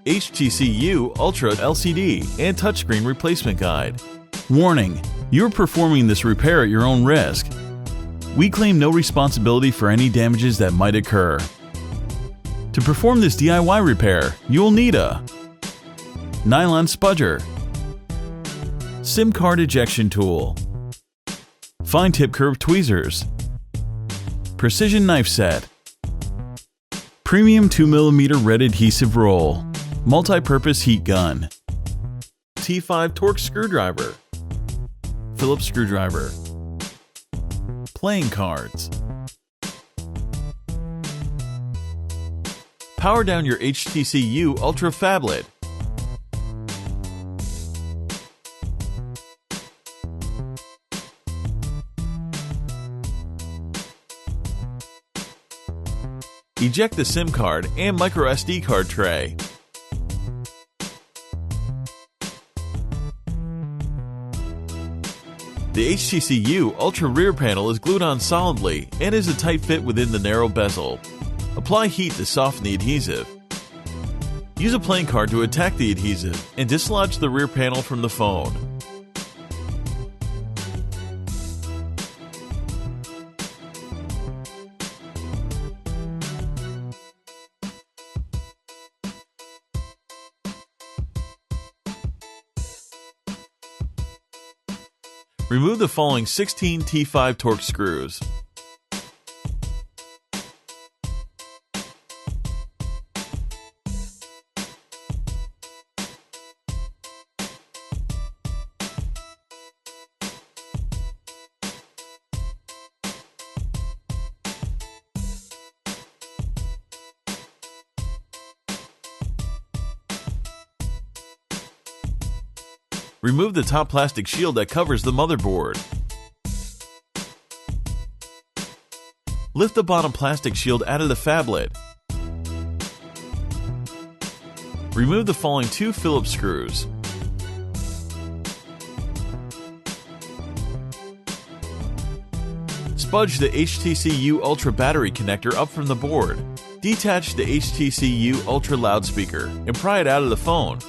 HTC Ultra LCD and touchscreen replacement guide. Warning: you're performing this repair at your own risk. We claim no responsibility for any damages that might occur. To perform this DIY repair, you'll need a nylon spudger, SIM card ejection tool, fine tip curved tweezers, precision knife set, premium 2mm red adhesive roll, multi-purpose heat gun, T5 Torx screwdriver, Phillips screwdriver, playing cards. Power down your HTC Ultra phablet. Eject the SIM card and microSD card tray. The HTC Ultra rear panel is glued on solidly and is a tight fit within the narrow bezel. Apply heat to soften the adhesive. Use a playing card to attack the adhesive and dislodge the rear panel from the phone. Remove the following 16 T5 Torx screws. Remove the top plastic shield that covers the motherboard. Lift the bottom plastic shield out of the phablet. Remove the following 2 Phillips screws. Spudge the HTC Ultra battery connector up from the board. Detach the HTC Ultra loudspeaker and pry it out of the phone.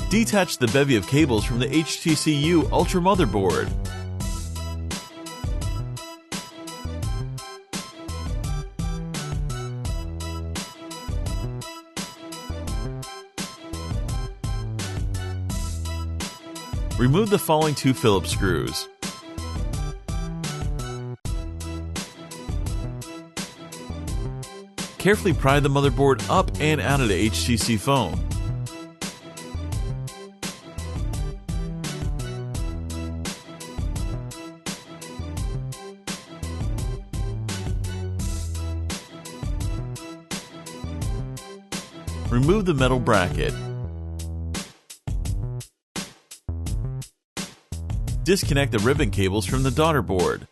Detach the bevy of cables from the HTC Ultra motherboard. Remove the following 2 Phillips screws. Carefully pry the motherboard up and out of the HTC phone. Remove the metal bracket. Disconnect the ribbon cables from the Daughterboard.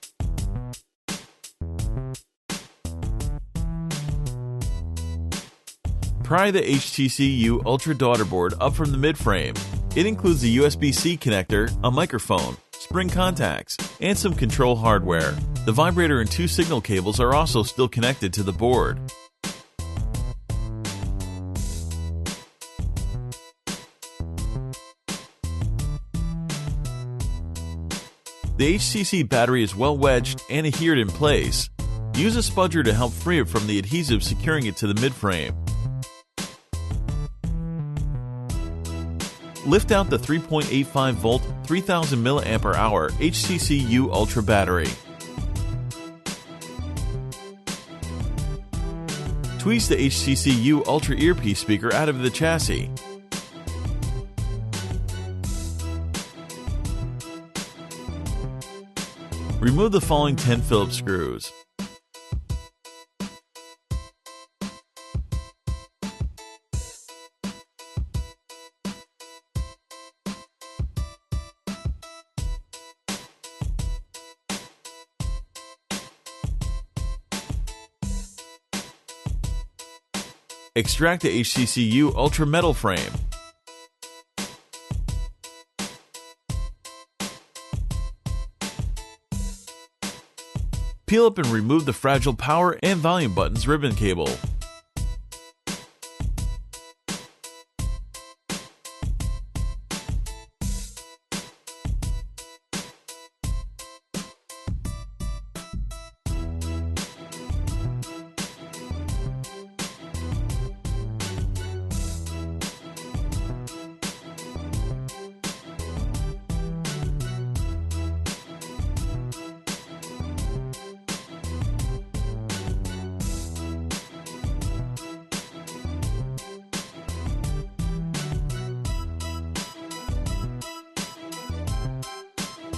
Pry the HTC Ultra Daughterboard up from the midframe. It includes a USB-C connector, a microphone, spring contacts, and some control hardware. The vibrator and 2 signal cables are also still connected to the board. The HTC battery is well wedged and adhered in place. Use a spudger to help free it from the adhesive securing it to the midframe. Lift out the 3.85 volt 3000 mAh HTC Ultra battery. Tweeze the HTC Ultra earpiece speaker out of the chassis. Remove the following 10 Phillips screws. Extract the HTC Ultra metal frame. Peel up and remove the fragile power and volume buttons ribbon cable.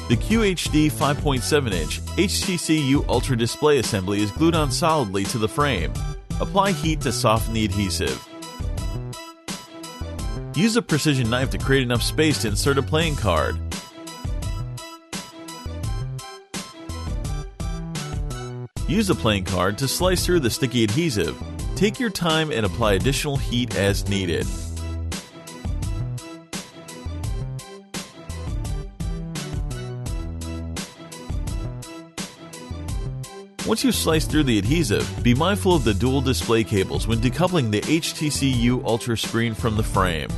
The QHD 5.7-inch HTC U Ultra display assembly is glued on solidly to the frame. Apply heat to soften the adhesive. Use a precision knife to create enough space to insert a playing card. Use the playing card to slice through the sticky adhesive. Take your time and apply additional heat as needed. Once you slice through the adhesive, be mindful of the dual display cables when decoupling the HTC U Ultra screen from the frame.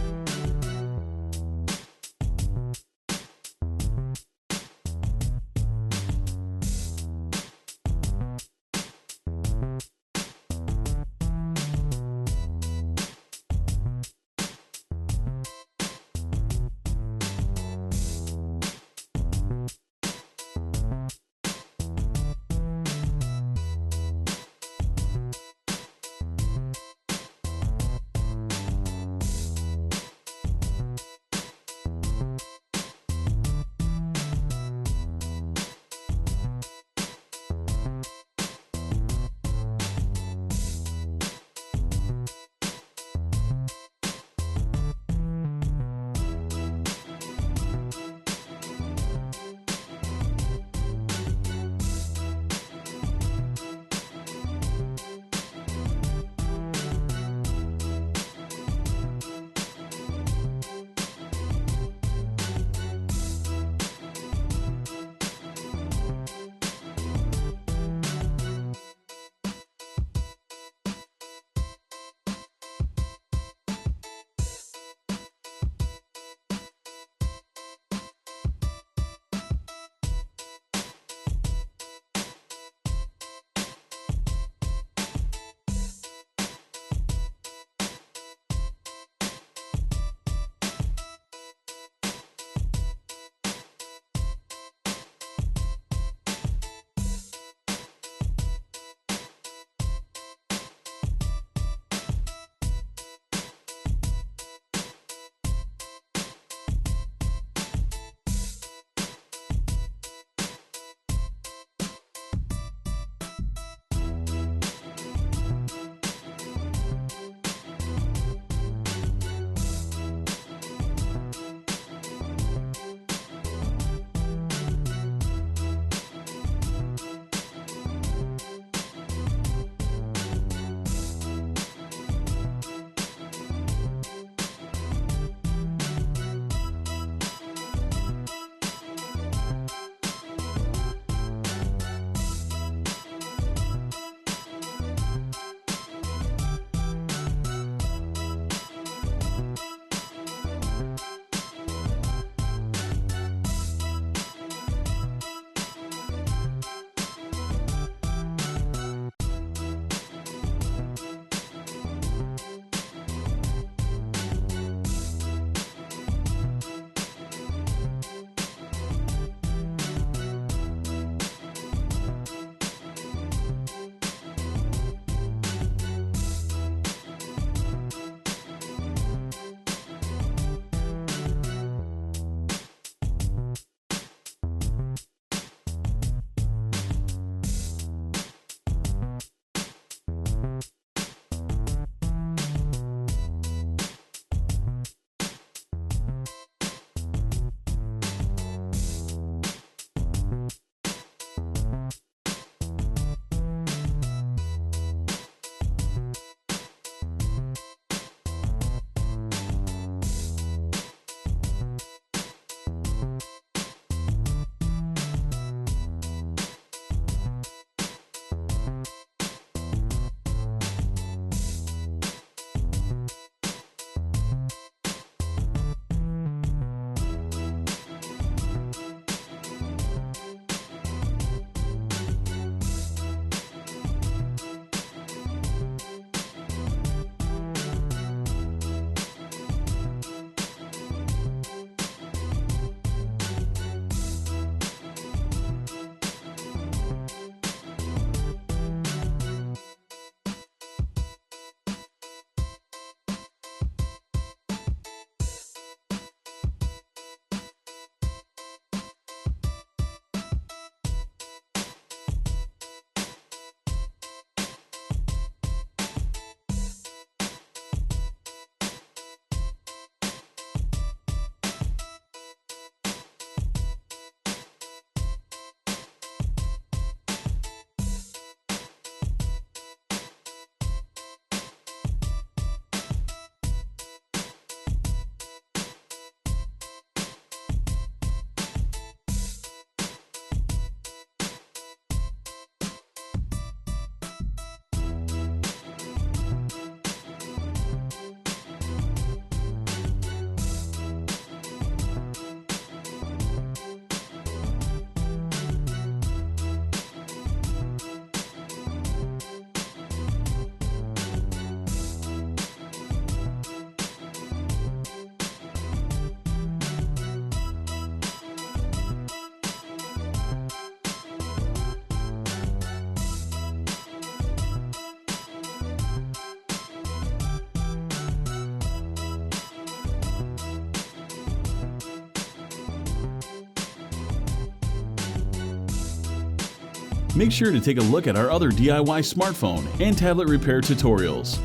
Make sure to take a look at our other DIY smartphone and tablet repair tutorials.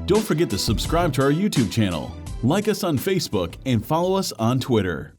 Don't forget to subscribe to our YouTube channel, like us on Facebook, and follow us on Twitter.